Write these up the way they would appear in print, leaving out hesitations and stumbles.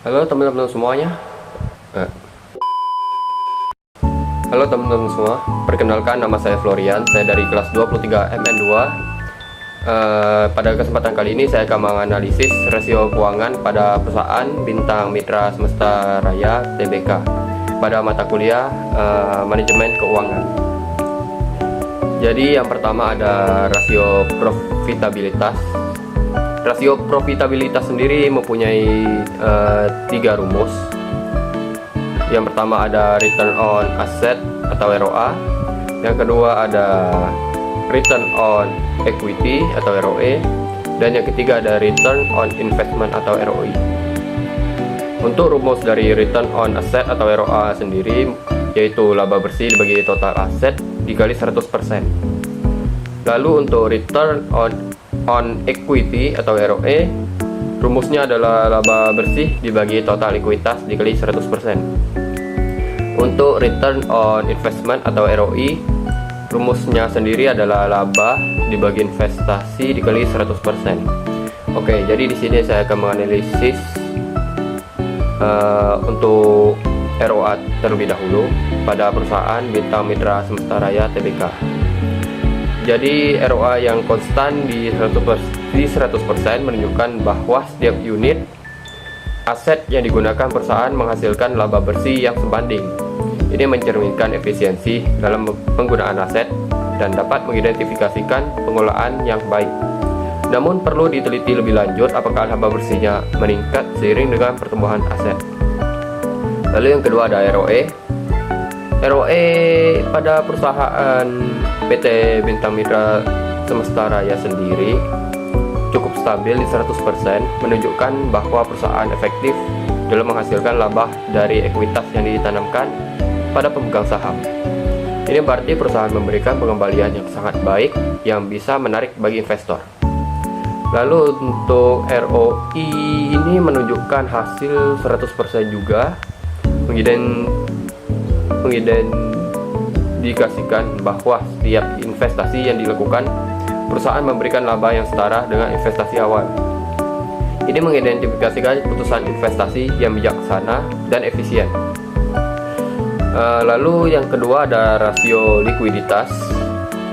Halo teman-teman semuanya. Eh, Halo teman-teman semua. Perkenalkan, nama saya Florian. Saya dari kelas 23 MN2. Pada kesempatan kali ini saya akan menganalisis rasio keuangan pada perusahaan Bintang Mitra Semesta Raya (TBK) pada mata kuliah Manajemen Keuangan. Jadi yang pertama ada rasio profitabilitas. Rasio profitabilitas sendiri mempunyai 3 rumus. Yang pertama ada return on asset atau ROA. Yang kedua ada return on equity atau ROE. Dan yang ketiga ada return on investment atau ROI. Untuk rumus dari return on asset atau ROA sendiri, yaitu laba bersih dibagi total aset dikali 100%. Lalu untuk return on equity atau ROE, rumusnya adalah laba bersih dibagi total ekuitas dikali 100%. Untuk return on investment atau ROI, rumusnya sendiri adalah laba dibagi investasi dikali 100%. Oke, jadi di sini saya akan menganalisis untuk ROA terlebih dahulu pada perusahaan Bintang Mitra Semesta Raya (TBK). Jadi ROA yang konstan di 100% menunjukkan bahwa setiap unit aset yang digunakan perusahaan menghasilkan laba bersih yang sebanding. Ini mencerminkan efisiensi dalam penggunaan aset dan dapat mengidentifikasikan pengelolaan yang baik. Namun perlu diteliti lebih lanjut apakah laba bersihnya meningkat seiring dengan pertumbuhan aset. Lalu yang kedua ada ROE. ROE pada perusahaan PT Bintang Mitra Semesta Raya sendiri cukup stabil di 100%, menunjukkan bahwa perusahaan efektif dalam menghasilkan laba dari ekuitas yang ditanamkan pada pemegang saham. Ini berarti perusahaan memberikan pengembalian yang sangat baik yang bisa menarik bagi investor. Lalu untuk ROI ini menunjukkan hasil 100% juga, mengidentifikasikan bahwa setiap investasi yang dilakukan perusahaan memberikan laba yang setara dengan investasi awal. Ini mengidentifikasikan keputusan investasi yang bijaksana dan efisien. Lalu yang kedua ada rasio likuiditas.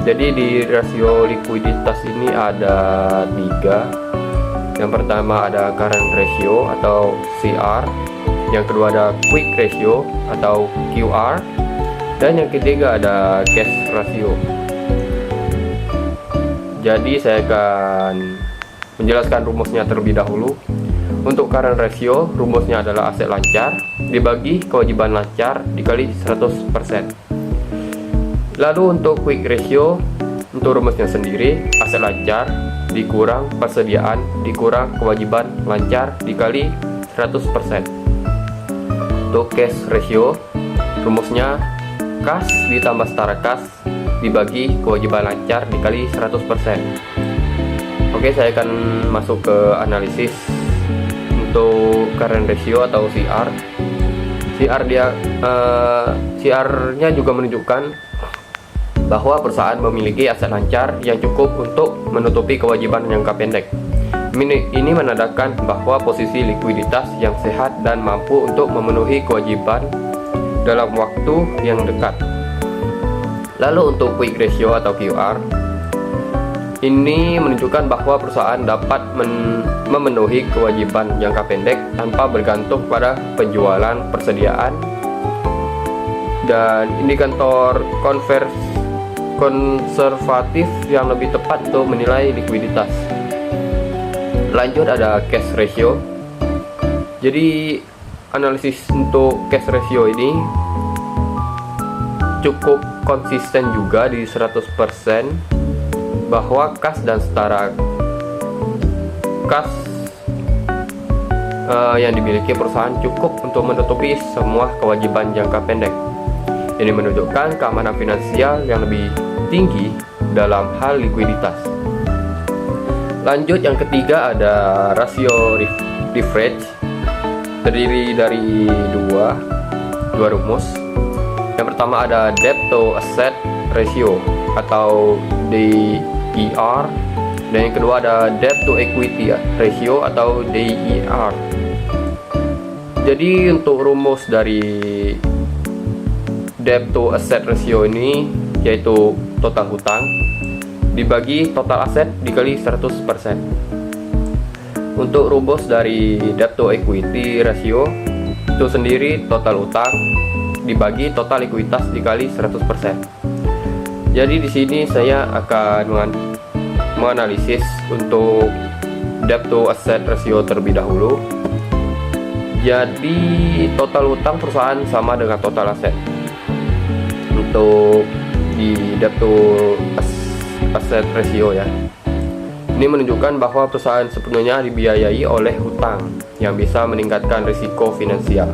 Jadi di rasio likuiditas ini ada 3. Yang pertama ada current ratio atau CR. Yang kedua ada quick ratio atau QR. Dan yang ketiga ada cash ratio. Jadi saya akan menjelaskan rumusnya terlebih dahulu. Untuk current ratio, rumusnya adalah aset lancar dibagi kewajiban lancar dikali 100%. Lalu untuk quick ratio, untuk rumusnya sendiri, aset lancar dikurang persediaan dikurang kewajiban lancar dikali 100%. Untuk cash ratio, rumusnya kas ditambah setara kas dibagi kewajiban lancar dikali 100%. Oke, saya akan masuk ke analisis untuk current ratio atau CR. CR-nya juga menunjukkan bahwa perusahaan memiliki aset lancar yang cukup untuk menutupi kewajiban jangka pendek. Ini menandakan bahwa posisi likuiditas yang sehat dan mampu untuk memenuhi kewajiban dalam waktu yang dekat. Lalu untuk quick ratio atau QR, ini menunjukkan bahwa perusahaan dapat memenuhi kewajiban jangka pendek tanpa bergantung pada penjualan persediaan dan indikator konservatif yang lebih tepat untuk menilai likuiditas. Lanjut ada cash ratio. Jadi analisis untuk cash ratio ini cukup konsisten juga di 100%, bahwa kas dan setara kas yang dimiliki perusahaan cukup untuk menutupi semua kewajiban jangka pendek. Ini menunjukkan keamanan finansial yang lebih tinggi dalam hal likuiditas. Lanjut yang ketiga ada rasio leverage, terdiri dari dua rumus. Yang pertama ada debt to asset ratio atau DER, dan yang kedua ada debt to equity ratio atau DER. Jadi untuk rumus dari debt to asset ratio ini yaitu total hutang dibagi total aset dikali 100%. Untuk rumus dari debt to equity ratio itu sendiri total hutang dibagi total likuiditas dikali 100%. Jadi di sini saya akan menganalisis untuk debt to asset ratio terlebih dahulu. Jadi total hutang perusahaan sama dengan total aset. Untuk di debt to asset ratio ya, ini menunjukkan bahwa perusahaan sepenuhnya dibiayai oleh hutang yang bisa meningkatkan risiko finansial.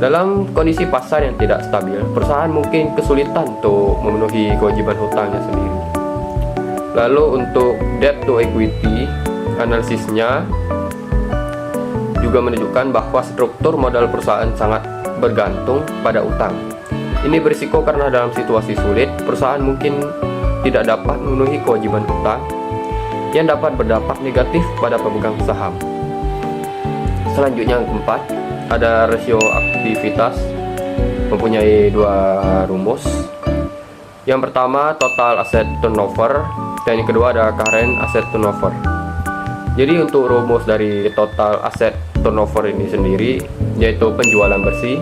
Dalam kondisi pasar yang tidak stabil, perusahaan mungkin kesulitan untuk memenuhi kewajiban hutangnya sendiri. Lalu untuk debt to equity, analisisnya juga menunjukkan bahwa struktur modal perusahaan sangat bergantung pada utang. Ini berisiko karena dalam situasi sulit, perusahaan mungkin tidak dapat memenuhi kewajiban hutang yang dapat berdampak negatif pada pemegang saham. Selanjutnya yang keempat, ada rasio aktivitas, mempunyai dua rumus. Yang pertama total asset turnover, dan yang kedua ada current asset turnover. Jadi untuk rumus dari total asset turnover ini sendiri yaitu penjualan bersih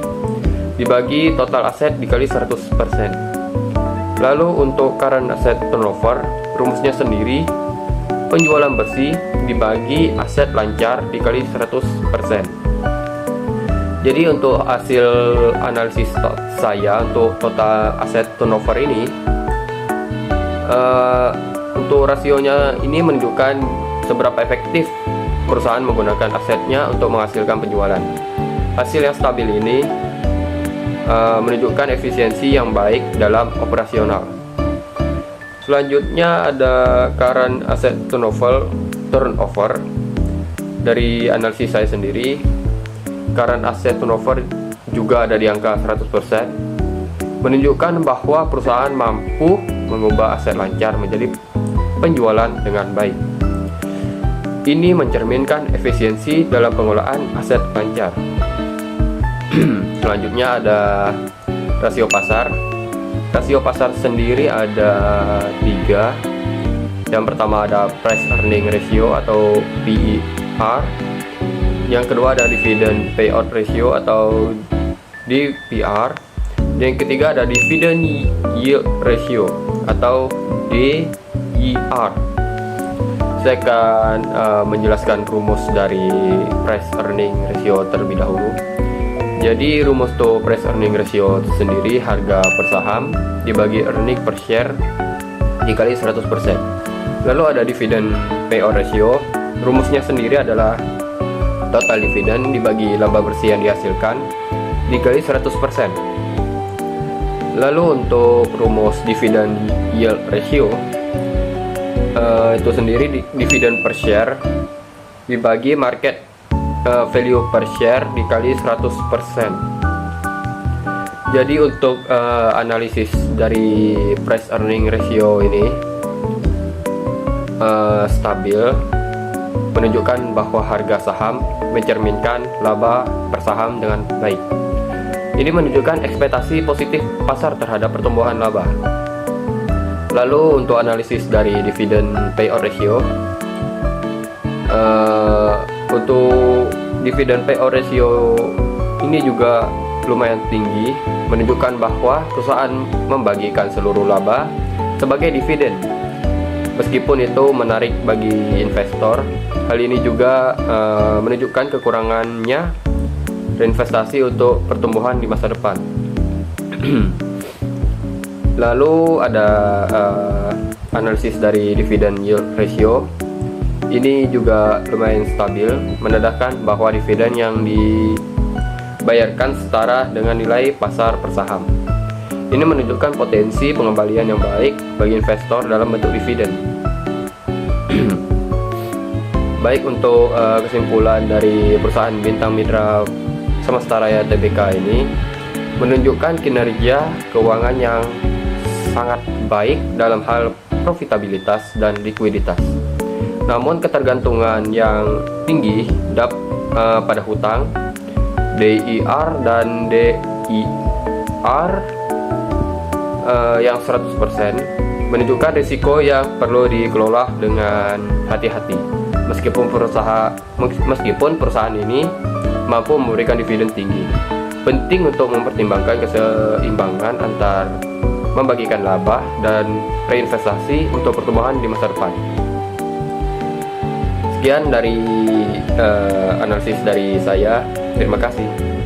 dibagi total aset dikali 100%. Lalu untuk current asset turnover, rumusnya sendiri penjualan bersih dibagi aset lancar dikali 100%. Jadi untuk hasil analisis saya untuk total aset turnover ini, untuk rasionya ini menunjukkan seberapa efektif perusahaan menggunakan asetnya untuk menghasilkan penjualan. Hasil yang stabil ini menunjukkan efisiensi yang baik dalam operasional. Selanjutnya ada current asset turnover. Dari analisis saya sendiri, current asset turnover juga ada di angka 100%, menunjukkan bahwa perusahaan mampu mengubah aset lancar menjadi penjualan dengan baik. Ini mencerminkan efisiensi dalam pengelolaan aset lancar. Selanjutnya ada rasio pasar. Rasio pasar sendiri ada 3. Yang pertama ada price earning ratio atau PER. Yang kedua ada dividend payout ratio atau DPR. Dan yang ketiga ada dividend yield ratio atau DYR. Saya akan menjelaskan rumus dari price earning ratio terlebih dahulu. Jadi rumus untuk price earning ratio sendiri harga per saham dibagi earning per share dikali 100%. Lalu ada dividend payout ratio. Rumusnya sendiri adalah total dividen dibagi laba bersih yang dihasilkan dikali 100%. Lalu untuk rumus dividend yield ratio, itu sendiri dividen per share dibagi market value per share dikali 100%. Jadi untuk analisis dari price earning ratio ini stabil, menunjukkan bahwa harga saham mencerminkan laba per saham dengan baik. Ini menunjukkan ekspektasi positif pasar terhadap pertumbuhan laba. Lalu untuk analisis dari dividend payout ratio, untuk dividend payout ratio ini juga lumayan tinggi, menunjukkan bahwa perusahaan membagikan seluruh laba sebagai dividen. Meskipun itu menarik bagi investor, hal ini juga menunjukkan kekurangannya reinvestasi untuk pertumbuhan di masa depan. Lalu ada analisis dari dividend yield ratio. Ini juga lumayan stabil, menandakan bahwa dividen yang dibayarkan setara dengan nilai pasar per saham. Ini menunjukkan potensi pengembalian yang baik bagi investor dalam bentuk dividen. Baik, untuk kesimpulan dari perusahaan Bintang Mitra Semastaraya Tbk ini menunjukkan kinerja keuangan yang sangat baik dalam hal profitabilitas dan likuiditas. Namun ketergantungan yang tinggi pada hutang DIR dan DIR yang 100% menunjukkan risiko yang perlu dikelola dengan hati-hati. Meskipun perusahaan ini mampu memberikan dividen tinggi, penting untuk mempertimbangkan keseimbangan antar membagikan laba dan reinvestasi untuk pertumbuhan di masa depan. Sekian dari analisis dari saya. Terima kasih.